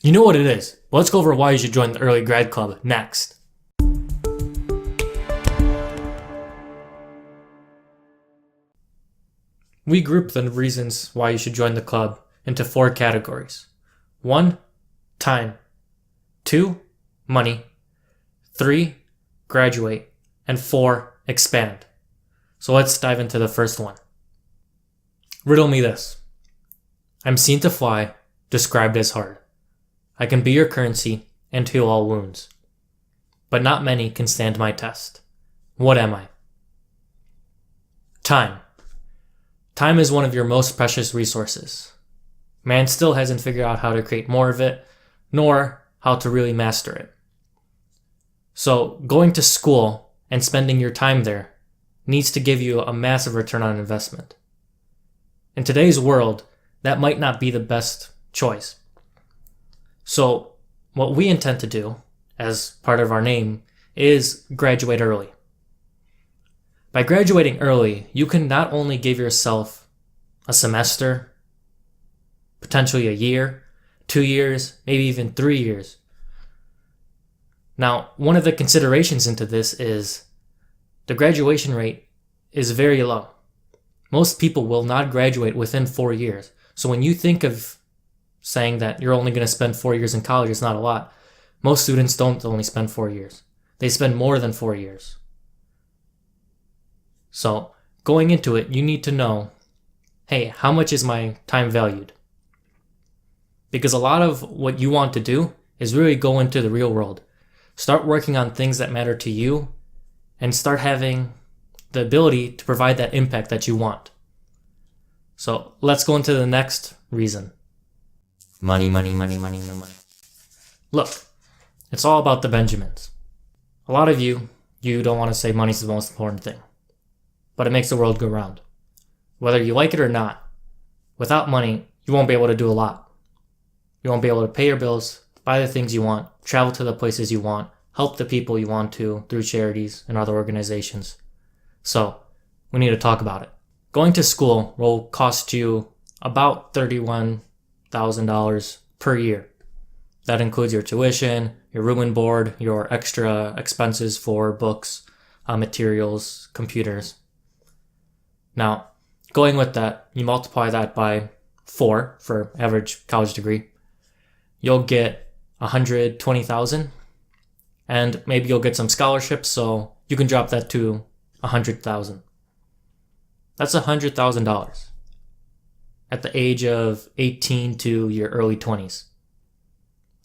You know what it is. But let's go over why you should join the Early Grad Club next. We group the reasons why you should join the club into 4 categories. 1. Time. 2. Money. 3. Graduate. And 4. Expand. So let's dive into the first one. Riddle me this. I'm seen to fly, described as hard. I can be your currency and heal all wounds. But not many can stand my test. What am I? Time. Time is one of your most precious resources. Man still hasn't figured out how to create more of it, nor how to really master it. So going to school and spending your time there needs to give you a massive return on investment. In today's world, that might not be the best choice. So what we intend to do, as part of our name, is graduate early. By graduating early, you can not only give yourself a semester, potentially a year, 2 years, maybe even 3 years. Now, one of the considerations into this is the graduation rate is very low. Most people will not graduate within 4 years. So when you think of saying that you're only going to spend 4 years in college, it's not a lot. Most students don't only spend 4 years. They spend more than 4 years. So going into it, you need to know, hey, how much is my time valued? Because a lot of what you want to do is really go into the real world. Start working on things that matter to you and start having the ability to provide that impact that you want. So let's go into the next reason. Money. Look, it's all about the Benjamins. A lot of you don't want to say money's the most important thing. But it makes the world go round. Whether you like it or not, without money, you won't be able to do a lot. You won't be able to pay your bills, buy the things you want, travel to the places you want, help the people you want to through charities and other organizations. So, we need to talk about it. Going to school will cost you about $31,000 per year. That includes your tuition, your room and board, your extra expenses for books, materials, computers. Now, going with that, you multiply that by 4 for average college degree. You'll get $120,000, and maybe you'll get some scholarships, so you can drop that to $100,000. That's $100,000 at the age of 18 to your early 20s.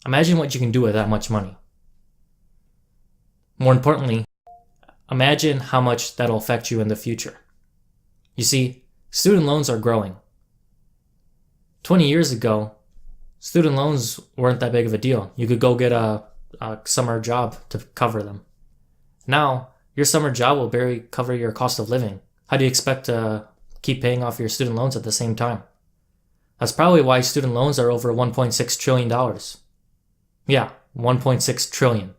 Imagine what you can do with that much money. More importantly, imagine how much that'll affect you in the future. You see, student loans are growing. 20 years ago, student loans weren't that big of a deal. You could go get a summer job to cover them. Now, your summer job will barely cover your cost of living. How do you expect to keep paying off your student loans at the same time? That's probably why student loans are over $1.6 trillion. Yeah, $1.6 trillion.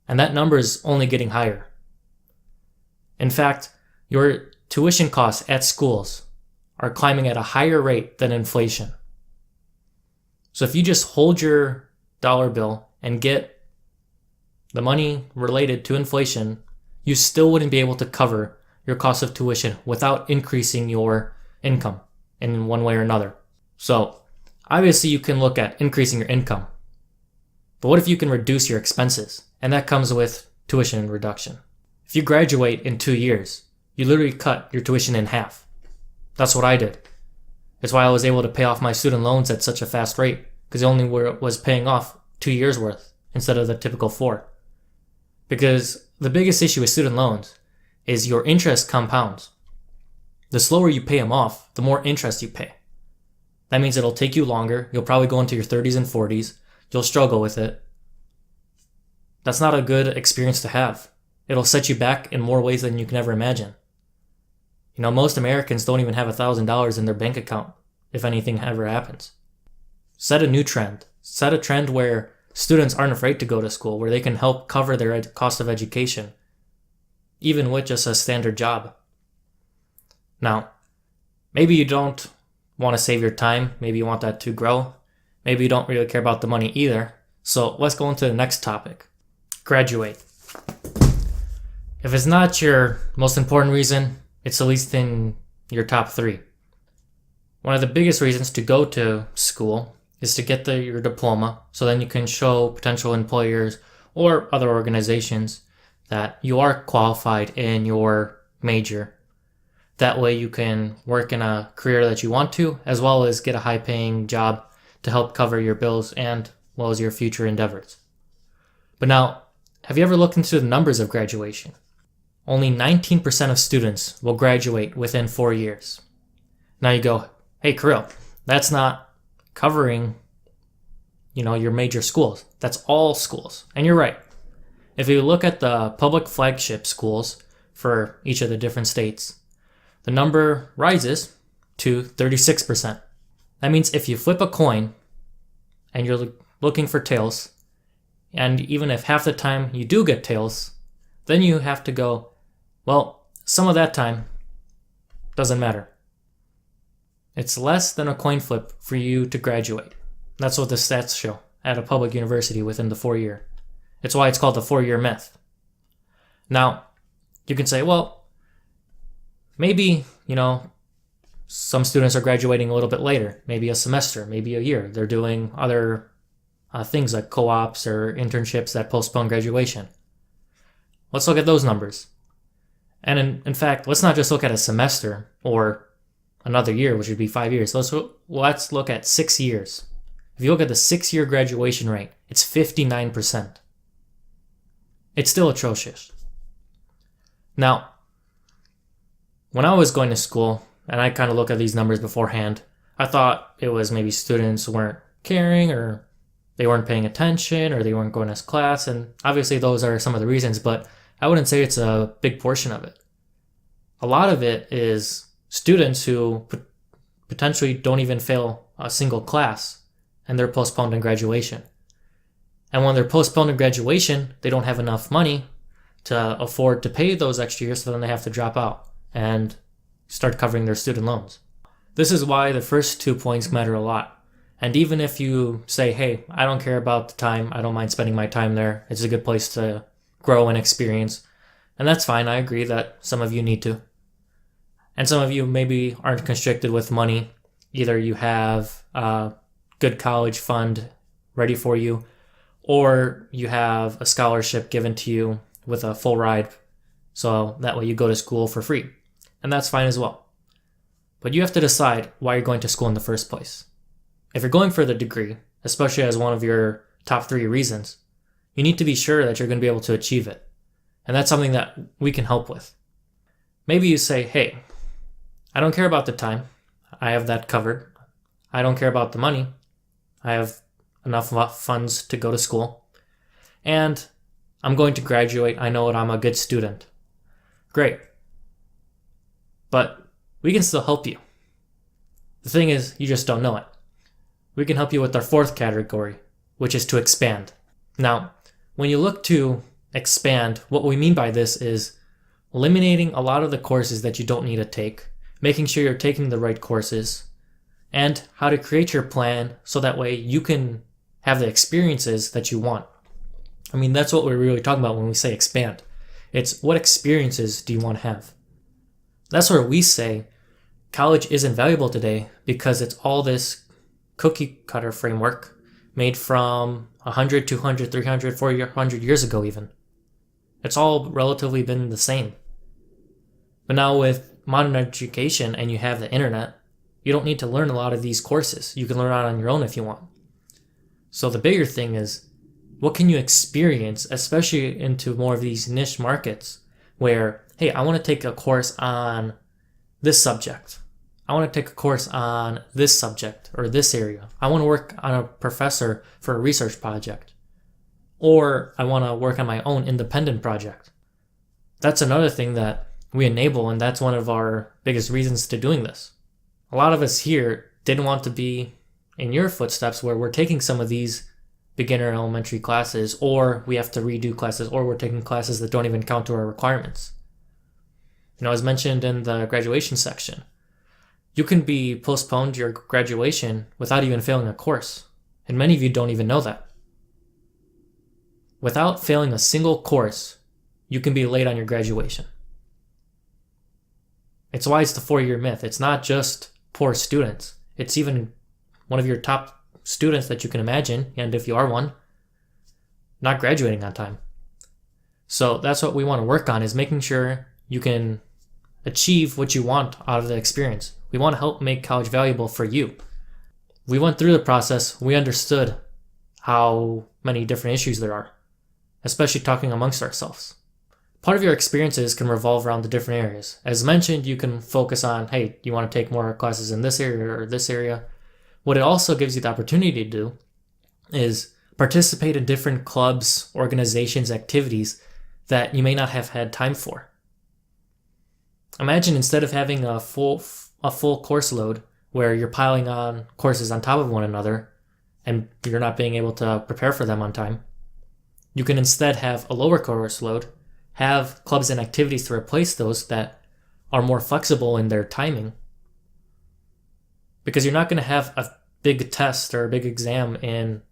And that number is only getting higher. In fact, your tuition costs at schools are climbing at a higher rate than inflation. So if you just hold your dollar bill and get the money related to inflation, you still wouldn't be able to cover your cost of tuition without increasing your income in one way or another. So obviously you can look at increasing your income. But what if you can reduce your expenses? And that comes with tuition reduction. If you graduate in 2 years, you literally cut your tuition in half. That's what I did. That's why I was able to pay off my student loans at such a fast rate, because I only was paying off 2 years worth instead of the typical 4. Because the biggest issue with student loans is your interest compounds. The slower you pay them off, the more interest you pay. That means it'll take you longer. You'll probably go into your 30s and 40s. You'll struggle with it. That's not a good experience to have. It'll set you back in more ways than you can ever imagine. You know, most Americans don't even have $1,000 in their bank account if anything ever happens. Set a new trend. Set a trend where students aren't afraid to go to school, where they can help cover their cost of education, even with just a standard job. Now, maybe you don't want to save your time. Maybe you want that to grow. Maybe you don't really care about the money either. So let's go into the next topic. Graduate. If it's not your most important reason, it's at least in your top 3. One of the biggest reasons to go to school is to get your diploma, so then you can show potential employers or other organizations that you are qualified in your major. That way you can work in a career that you want to, as well as get a high-paying job to help cover your bills and well as your future endeavors. But now, have you ever looked into the numbers of graduation? Only 19% of students will graduate within 4 years. Now you go, hey Kirill, that's not covering, your major schools. That's all schools. And you're right. If you look at the public flagship schools for each of the different states, the number rises to 36%. That means if you flip a coin and you're looking for tails, and even if half the time you do get tails, then you have to go, well, some of that time doesn't matter. It's less than a coin flip for you to graduate. That's what the stats show at a public university within the 4 year. It's why it's called the 4-year myth. Now, you can say, well, maybe, some students are graduating a little bit later, maybe a semester, maybe a year. They're doing other things like co-ops or internships that postpone graduation. Let's look at those numbers. And in fact, let's not just look at a semester or another year, which would be 5 years. Let's look at 6 years. If you look at the 6-year graduation rate, it's 59%. It's still atrocious. Now, when I was going to school, and I kind of look at these numbers beforehand, I thought it was maybe students weren't caring, or they weren't paying attention, or they weren't going to class, and obviously those are some of the reasons, but I wouldn't say it's a big portion of it. A lot of it is students who potentially don't even fail a single class, and they're postponed in graduation. And when they're postponed in graduation, they don't have enough money to afford to pay those extra years, so then they have to drop out and start covering their student loans. This is why the first 2 points matter a lot. And even if you say, hey, I don't care about the time, I don't mind spending my time there, it's a good place to grow and experience, and that's fine. I agree that some of you need to. And some of you maybe aren't constricted with money. Either you have a good college fund ready for you, or you have a scholarship given to you with a full ride, so that way you go to school for free. And that's fine as well. But you have to decide why you're going to school in the first place. If you're going for the degree, especially as one of your top 3 reasons, you need to be sure that you're going to be able to achieve it. And that's something that we can help with. Maybe you say, hey, I don't care about the time. I have that covered. I don't care about the money. I have enough funds to go to school. And I'm going to graduate. I know that I'm a good student. Great. But we can still help you. The thing is, you just don't know it. We can help you with our 4th category, which is to expand. Now, when you look to expand, what we mean by this is eliminating a lot of the courses that you don't need to take, making sure you're taking the right courses, and how to create your plan so that way you can have the experiences that you want. I mean, that's what we're really talking about when we say expand. It's what experiences do you want to have? That's where we say college isn't valuable today because it's all this cookie cutter framework made from 100, 200, 300, 400 years ago even. It's all relatively been the same. But now with modern education and you have the internet, you don't need to learn a lot of these courses. You can learn out on your own if you want. So the bigger thing is, what can you experience, especially into more of these niche markets where, hey, I want to take a course on this subject. I want to take a course on this subject or this area. I want to work on a professor for a research project. Or I want to work on my own independent project. That's another thing that we enable, and that's one of our biggest reasons to doing this. A lot of us here didn't want to be in your footsteps where we're taking some of these beginner elementary classes, or we have to redo classes, or we're taking classes that don't even count to our requirements. As mentioned in the graduation section, you can be postponed your graduation without even failing a course. And many of you don't even know that. Without failing a single course, you can be late on your graduation. It's why it's the 4-year myth. It's not just poor students. It's even one of your top students that you can imagine, and if you are one, not graduating on time. So that's what we want to work on, is making sure you can achieve what you want out of the experience. We want to help make college valuable for you. We went through the process. We understood how many different issues there are, especially talking amongst ourselves. Part of your experiences can revolve around the different areas. As mentioned, you can focus on, hey, you want to take more classes in this area or this area. What it also gives you the opportunity to do is participate in different clubs, organizations, activities that you may not have had time for. Imagine instead of having a full course load where you're piling on courses on top of one another and you're not being able to prepare for them on time, you can instead have a lower course load, have clubs and activities to replace those that are more flexible in their timing. Because you're not going to have a big test or a big exam in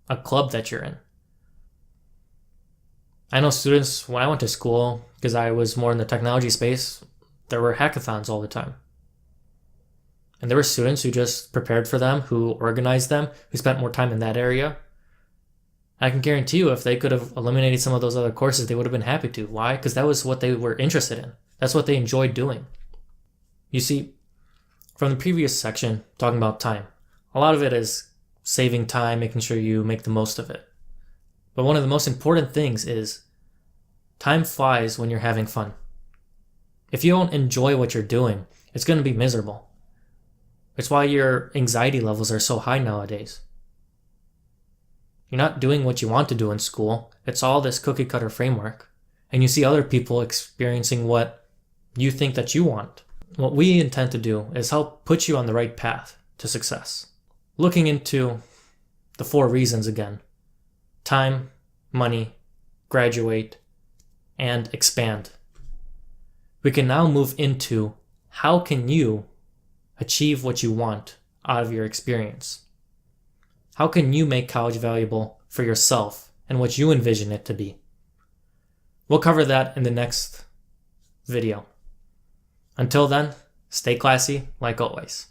a club that you're in. I know students, when I went to school, because I was more in the technology space, there were hackathons all the time. And there were students who just prepared for them, who organized them, who spent more time in that area. I can guarantee you if they could have eliminated some of those other courses, they would have been happy to. Why? Because that was what they were interested in. That's what they enjoyed doing. You see, from the previous section, talking about time, a lot of it is saving time, making sure you make the most of it. But one of the most important things is time flies when you're having fun. If you don't enjoy what you're doing, it's going to be miserable. It's why your anxiety levels are so high nowadays. You're not doing what you want to do in school. It's all this cookie cutter framework. And you see other people experiencing what you think that you want. What we intend to do is help put you on the right path to success. Looking into the 4 reasons again: time, money, graduate, and expand. We can now move into how can you achieve what you want out of your experience. How can you make college valuable for yourself and what you envision it to be? We'll cover that in the next video. Until then, stay classy like always.